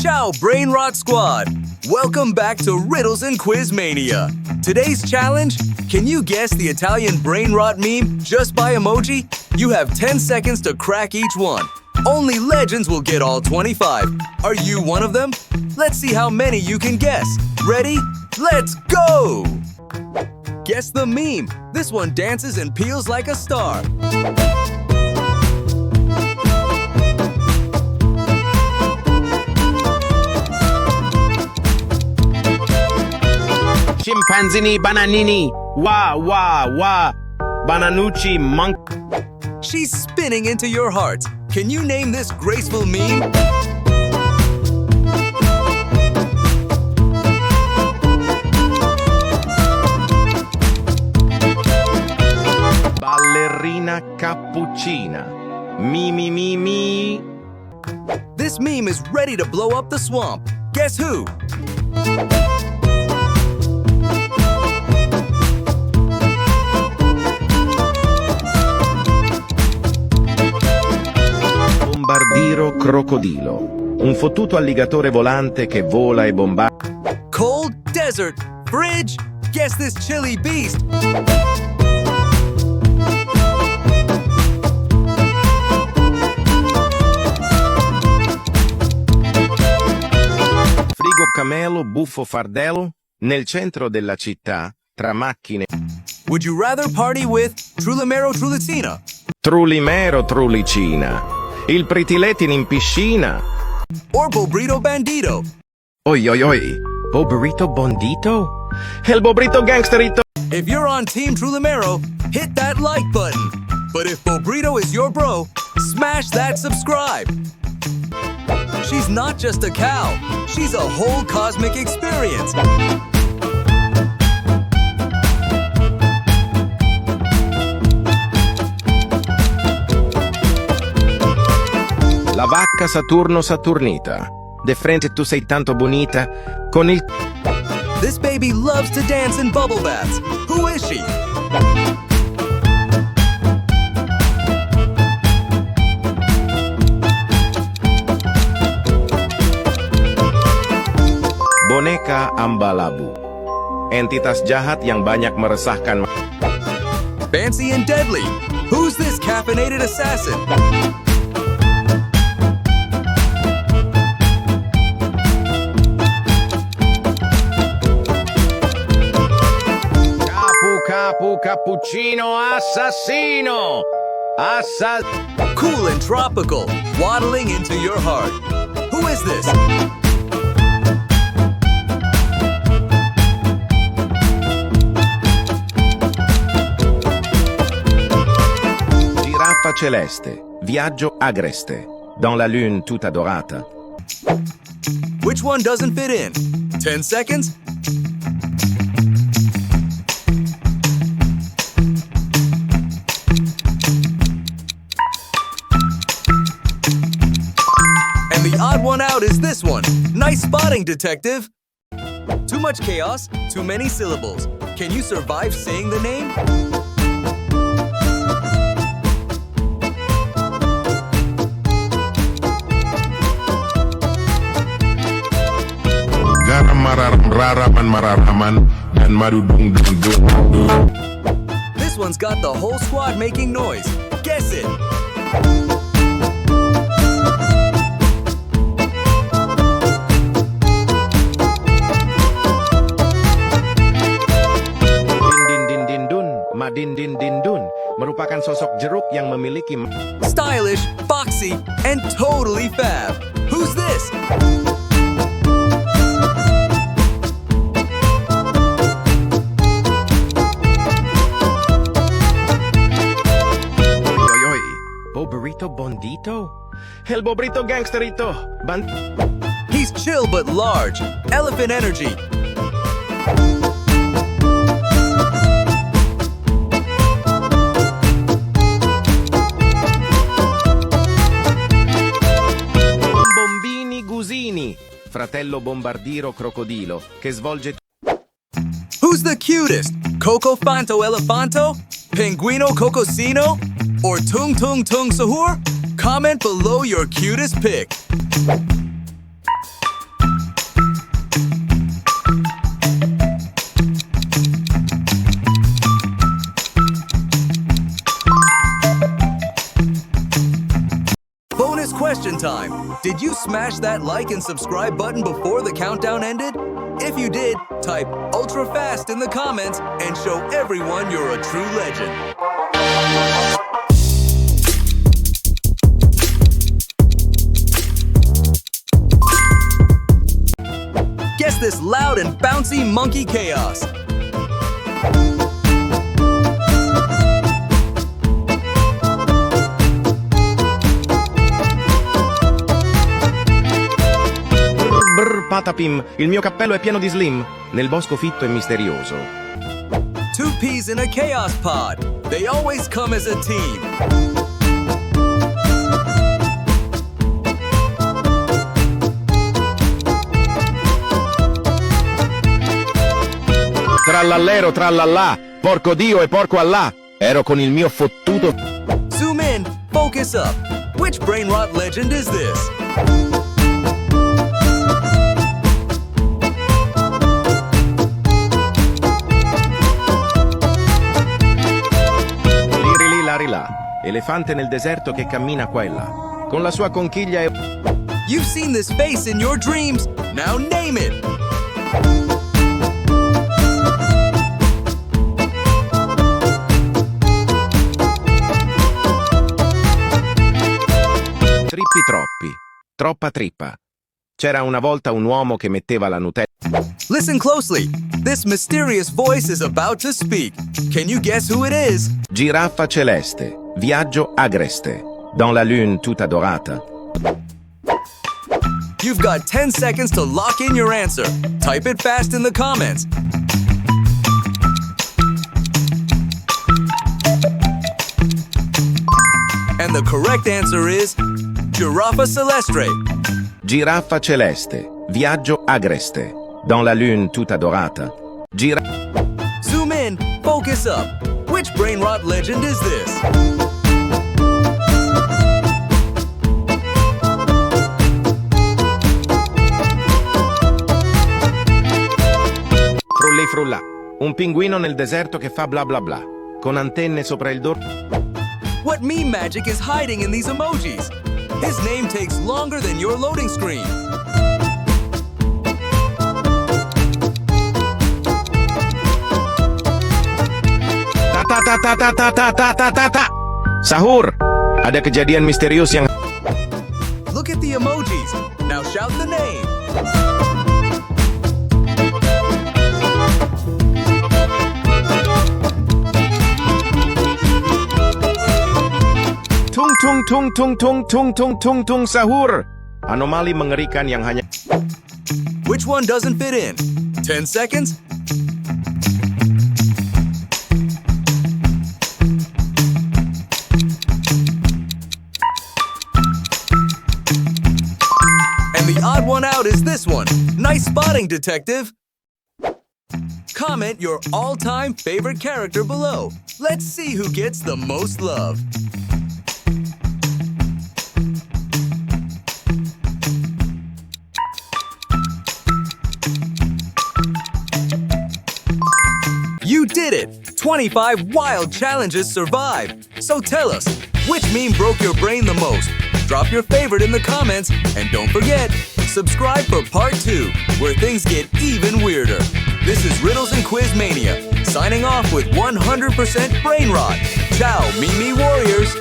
Ciao, Brainrot Squad! Welcome back to Riddles and Quiz Mania. Today's challenge, can you guess the Italian Brainrot meme just by emoji? You have 10 seconds to crack each one. Only legends will get all 25. Are you one of them? Let's see how many you can guess. Ready? Let's go! Guess the meme. This one dances and peels like a star. Chimpanzini, Bananini, wah, wah, wah, Bananucci, monk. She's spinning into your hearts. Can you name this graceful meme? Ballerina cappuccina, mi. This meme is ready to blow up the swamp. Guess who? Bombardino crocodilo, un fottuto alligatore volante che vola e bombarda. Cold desert fridge. Guess this chilly beast. Frigo camelo, buffo fardello, nel centro della città, tra macchine. Would you rather party with Tralalero Tralala? Trulimero trulicina, il pritiletin in piscina. Or Bobrito Bandito? Oi oi oi, Bobrito Bondito? El Bobrito Gangsterito. If you're on Team Tralalero, hit that like button. But if Bobrito is your bro, smash that subscribe. She's not just a cow, she's a whole cosmic experience. La vacca Saturno Saturnita, de frente tu sei tanto bonita, con il... This baby loves to dance in bubble baths. Who is she? Boneka Ambalabu, entitas jahat yang banyak meresahkan. Fancy and deadly. Who's this caffeinated assassin? Cappuccino assassino! Cool and tropical, waddling into your heart. Who is this? Giraffa celeste, viaggio agreste, dans la lune tutta dorata. Which one doesn't fit in? 10 seconds? The odd one out is this one. Nice spotting, detective. Too much chaos, too many syllables. Can you survive saying the name? Garam mararaman mararaman dan marudung dung dung. This one's got the whole squad making noise. Guess it. Madindindindun merupakan sosok jeruk yang memiliki stylish, foxy, and totally fab. Who's this? Oi oi, Bobrito Bondito? El Bobrito Gangsterito. He's chill but large. Elephant energy. Fratello Bombardino crocodilo che svolge. Who's the cutest? Coco Fanto Elefanto? Pinguino Cocosino? Or Tung Tung Sahur? Comment below your cutest pic. time. Did you smash that like and subscribe button before the countdown ended? If you did, type ultra fast in the comments and show everyone you're a true legend. Guess this loud and bouncy monkey chaos. Brr, Patapim, il mio cappello è pieno di slim, nel bosco fitto e misterioso. Two peas in a chaos pod. They always come as a team. Tralalero Tralala, porco Dio e porco Allah, ero con il mio fottuto... Zoom in, focus up. Which Brainrot legend is this? Lirilì, Larilà, elefante nel deserto che cammina qua e là, con la sua conchiglia e... You've seen this face in your dreams. Now name it. Trippi troppi, troppa trippa. C'era una volta un uomo che metteva la Nutella... Listen closely. This mysterious voice is about to speak. Can you guess who it is? Giraffa celeste, viaggio agreste, dans la lune tutta dorata. You've got 10 seconds to lock in your answer. Type it fast in the comments. And the correct answer is Giraffa celeste. Giraffa celeste, viaggio agreste, dans la lune tutta dorata. Zoom in, focus up. Which Brainrot legend is this? Frulli frulla, un pinguino nel deserto che fa bla bla bla, con antenne sopra il dorso. What meme magic is hiding in these emojis? His name takes longer than your loading screen. Ta. Sahur, ada kejadian misterius yang... Look at the emojis. Now shout the name. Tung Sahur. Anomali mengerikan yang hanya... Which one doesn't fit in? 10 seconds? And the odd one out is this one. Nice spotting, detective. Comment your all-time favorite character below. Let's see who gets the most love. You did it! 25 wild challenges survived! So tell us, which meme broke your brain the most? Drop your favorite in the comments, and don't forget, subscribe for part 2, where things get even weirder. This is Riddles and Quiz Mania, signing off with 100% Brainrot. Ciao, Mimi Warriors!